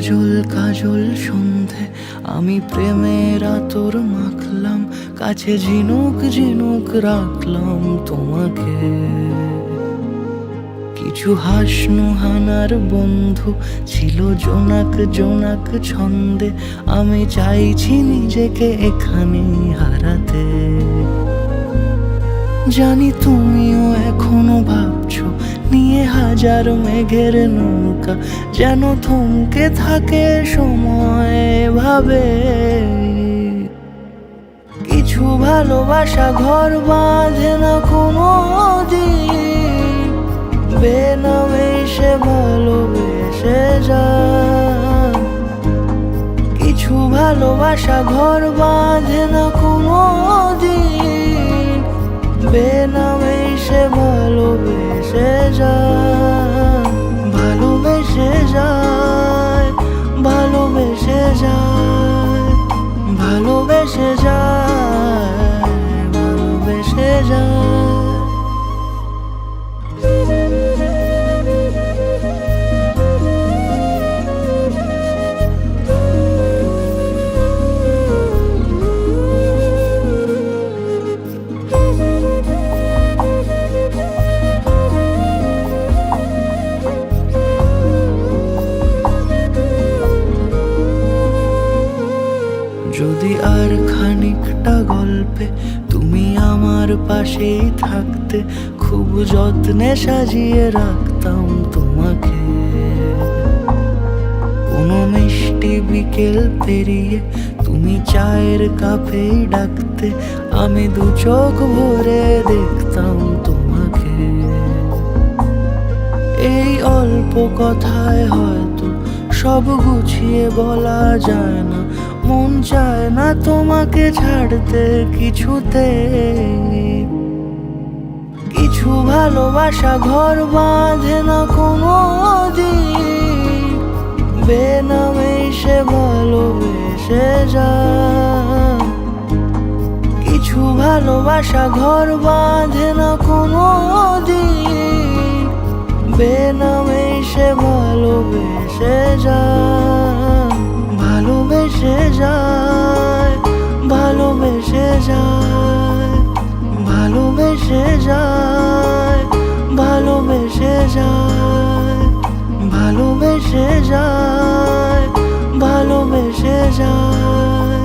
কাজল কাজল সন্ধে আমি প্রেমের আতর মাখলাম, কাছে ঝিনুক ঝিনুক রাখলাম তোমাকে। কিছু হাসনু হানার বন্ধু ছিল জোনাক জোনাক ছন্দে, আমি চাইছি নিজেকে এখানে হারাতে। জানি তুমিও এখনো ভাবছো নিয়ে হাজার মেঘের নৌকা, যেন থমকে থাকে সময় ভাবে। কিছু ভালোবাসা ঘর বাঁধে না কোনো দিন, বেনামে সে ভালোবেসে যায়। কিছু ভালোবাসা ঘর বাঁধে না কোনো দিন, বেনামে সে ভালোবেসে যায়। ভালোবেসে যায়, ভালোবেসে যায়, ভালোবেসে যায়, ভালোবেসে যায়। যদি আর খানিকটা গল্পে তুমি আমার পাশেই থাকতে, খুব যত্নে সাজিয়ে রাখতাম তোমাকে। কোনো মিষ্টি বিকেল পেরিয়ে তুমি চায়ের কাপেই ডাকতে, আমি দু চোখ ভরে দেখতাম তোমাকে। এই অল্প কথায় হয়তো সব গুছিয়ে বলা যায় না, মন চায় না তোমাকে ছাড়তে কিছুতে। কিছু ভালোবাসা ঘর বাঁধে না কোনো দিন, বেনামে সে ভালোবেসে যায়। কিছু ভালোবাসা ঘর বাঁধে না কোনো দিন, বেনামে সে ভালোবেসে যায়। ভালোবেসে যায়, ভালোবেসে যায়, ভালোবেসে যায়, ভালোবেসে যায়, ভালোবেসে যায়, ভালোবেসে যায়,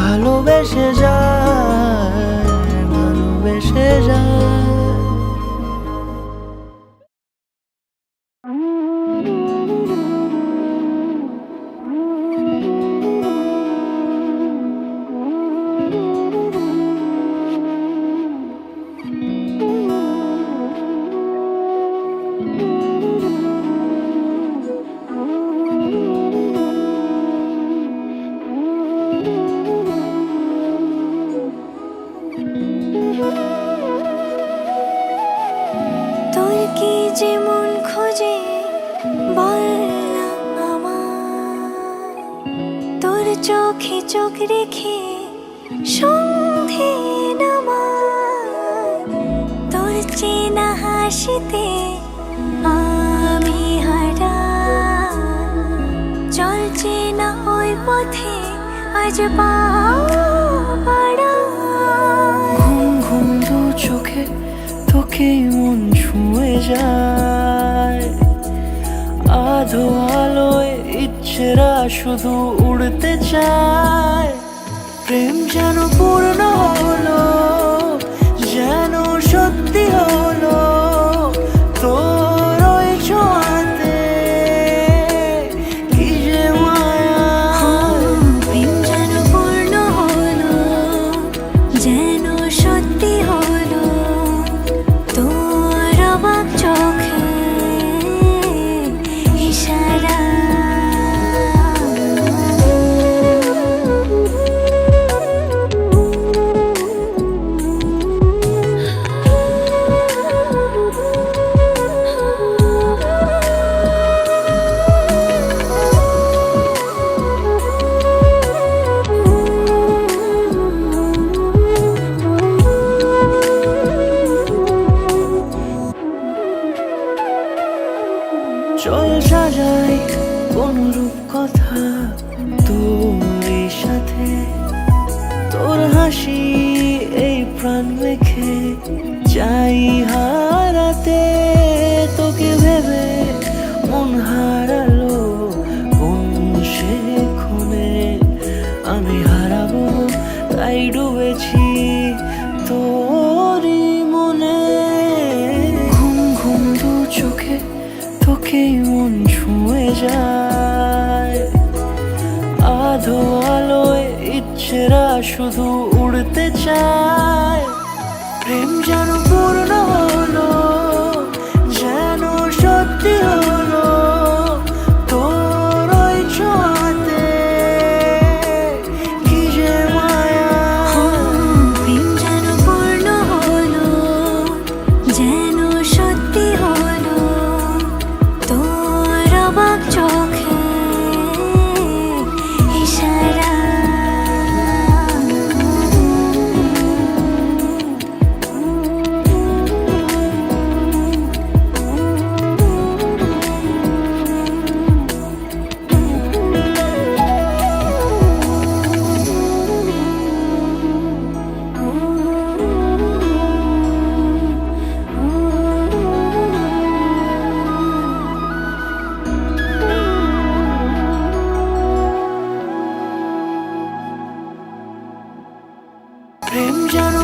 ভালোবেসে যায়, ভালোবেসে যায়। তোর কি যেমন খোঁজে বললাম আমায়, তোর চোখে চোখ রেখে সন্ধে নামায়। তোর চেনা হাসিতে আমি হারাই, চল চেনা ওই পথে আজ পা বাড়াই। ঘুম ঘুম দু চোখে তোকেই মন ছুঁয়ে যায়, আধো আলোয় ইচ্ছেরা শুধু উড়তে চায়। প্রেম যেন পূর্ণ হলো, যেন সত্যি হলো তোর ওই ছোঁয়াতে, কি যে মায়া। প্রেম যেন পূর্ণ হলো, যেন সত্যি হলো তোর অবাক চোখে ইশারা। হাসি এই প্রাণ রেখে চাই হারাতে তোকে ভেবে মন হারালো কোন সে ক্ষণে আমি হারাবো তাই ডুবেছি তোরই মনে ঘুম ঘুম দু চোখে তোকেই মন ছুঁয়ে যায় আধো আলোয় ইচ্ছেরা শুধু উড়তে চায় প্রেম যেন পূর্ণ হলো যেন সত্যি হলো তোর ওই ছোঁয়াতে কি যে মায়া প্রেম যেন পূর্ণ হলো যেন সত্যি হলো তোর অবাক চোখে ইশারা প্রেম যেন